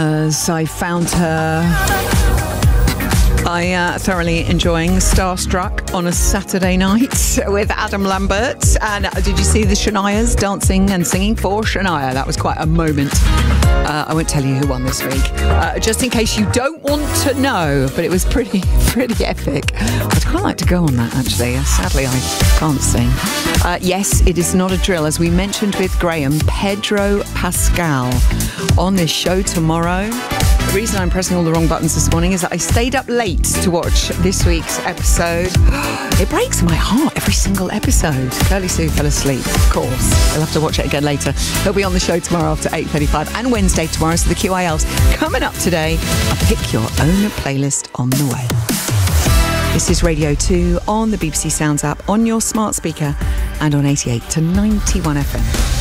as I found her. I thoroughly enjoying Starstruck on a Saturday night with Adam Lambert. And did you see the Shanias dancing and singing for Shania? That was quite a moment. I won't tell you who won this week, just in case you don't want to know. But it was pretty epic. I'd quite like to go on that, actually. Sadly, I can't sing. Yes, it is not a drill. As we mentioned with Graham, Pedro Pascal on this show tomorrow. The reason I'm pressing all the wrong buttons this morning is that I stayed up late to watch this week's episode. It breaks my heart, every single episode. Curly Sue fell asleep, of course. You'll have to watch it again later. He'll be on the show tomorrow after 8:35 and Wednesday tomorrow, so the QIL's coming up today. A Pick Your Own playlist on the way. This is Radio 2 on the BBC Sounds app, on your smart speaker and on 88 to 91 FM.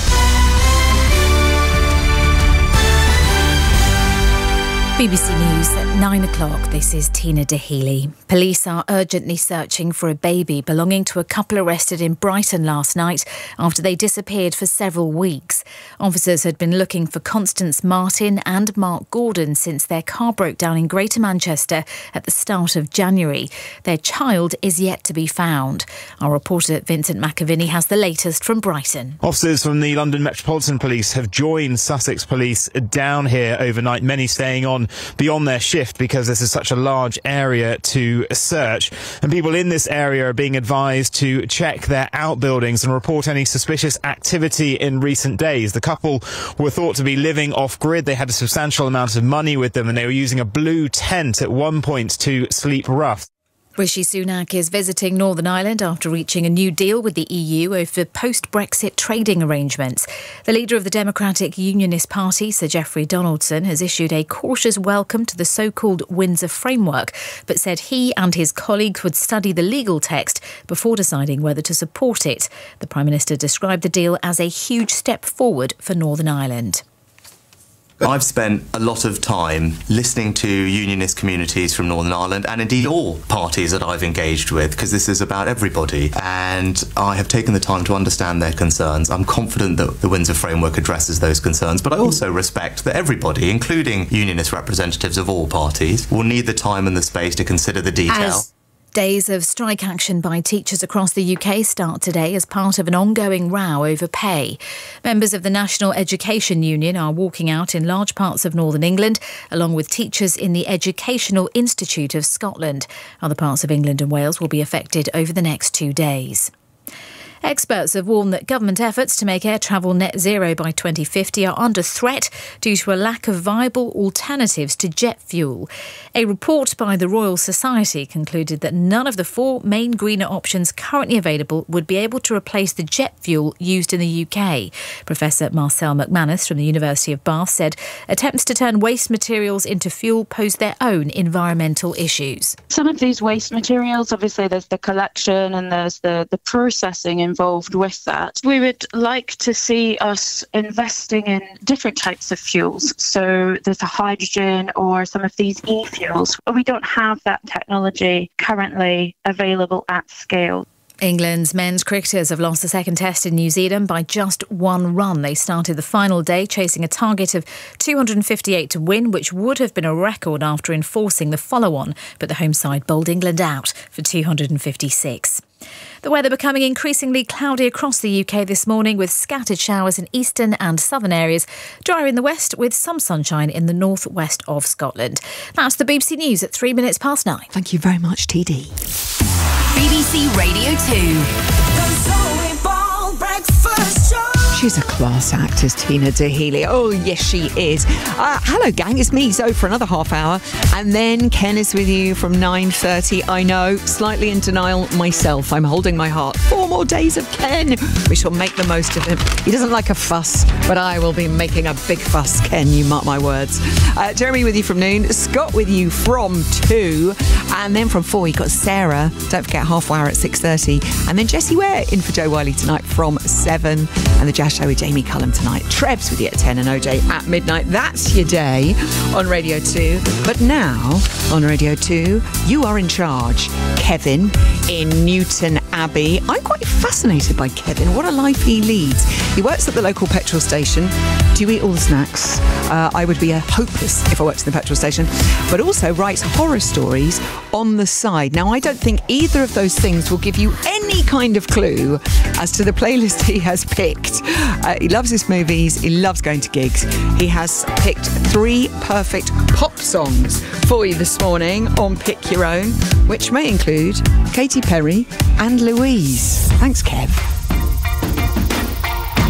BBC News at 9 o'clock. This is Tina Dahealy. Police are urgently searching for a baby belonging to a couple arrested in Brighton last night after they disappeared for several weeks. Officers had been looking for Constance Martin and Mark Gordon since their car broke down in Greater Manchester at the start of January. Their child is yet to be found. Our reporter Vincent McAviney has the latest from Brighton. Officers from the London Metropolitan Police have joined Sussex Police down here overnight, many staying on beyond their shift because this is such a large area to search. And people in this area are being advised to check their outbuildings and report any suspicious activity in recent days. The couple were thought to be living off-grid. They had a substantial amount of money with them and they were using a blue tent at one point to sleep rough. Rishi Sunak is visiting Northern Ireland after reaching a new deal with the EU over post-Brexit trading arrangements. The leader of the Democratic Unionist Party, Sir Geoffrey Donaldson, has issued a cautious welcome to the so-called Windsor Framework, but said he and his colleagues would study the legal text before deciding whether to support it. The Prime Minister described the deal as a huge step forward for Northern Ireland. I've spent a lot of time listening to unionist communities from Northern Ireland and indeed all parties that I've engaged with, because this is about everybody, and I have taken the time to understand their concerns. I'm confident that the Windsor Framework addresses those concerns, but I also respect that everybody, including unionist representatives of all parties, will need the time and the space to consider the detail. Days of strike action by teachers across the UK start today as part of an ongoing row over pay. Members of the National Education Union are walking out in large parts of Northern England, along with teachers in the Educational Institute of Scotland. Other parts of England and Wales will be affected over the next 2 days. Experts have warned that government efforts to make air travel net zero by 2050 are under threat due to a lack of viable alternatives to jet fuel. A report by the Royal Society concluded that none of the 4 main greener options currently available would be able to replace the jet fuel used in the UK. Professor Marcel McManus from the University of Bath said attempts to turn waste materials into fuel pose their own environmental issues. Some of these waste materials, obviously there's the collection and there's the processing involved with that. We would like to see us investing in different types of fuels. So there's a hydrogen or some of these e-fuels. We don't have that technology currently available at scale. England's men's cricketers have lost the second test in New Zealand by just 1 run. They started the final day chasing a target of 258 to win, which would have been a record after enforcing the follow-on, but the home side bowled England out for 256. The weather becoming increasingly cloudy across the UK this morning, with scattered showers in eastern and southern areas, drier in the west with some sunshine in the northwest of Scotland. That's the BBC News at 9 9. Thank you very much, TD. BBC Radio 2. The Zoe Ball Breakfast Show. She's a class act, is Tina Dahealy. Oh, yes, she is. Hello, gang. It's me, Zoe, for another half hour. And then Ken is with you from 9:30. I know, slightly in denial myself. I'm holding my heart. 4 more days of Ken. We shall make the most of him. He doesn't like a fuss, but I will be making a big fuss, Ken. You mark my words. Jeremy with you from noon. Scott with you from 2. And then from 4, you've got Sarah. Don't forget, half hour at 6:30. And then Jessie Ware in for Joe Wiley tonight from 7. And the Jazz Show with Jamie Cullum tonight. Trebs with you at 10 and OJ at midnight. That's your day on Radio 2. But now, on Radio 2, you are in charge. Kevin in Newton Abbey. I'm quite fascinated by Kevin. What a life he leads. He works at the local petrol station. Do you eat all the snacks? I would be hopeless if I worked in the petrol station. But also writes horror stories on the side. Now, I don't think either of those things will give you any kind of clue as to the playlist he has picked. He loves his movies. He loves going to gigs. He has picked 3 perfect pop songs for you this morning on Pick Your Own, which may include Katy Perry and Louise. Thanks, Kev.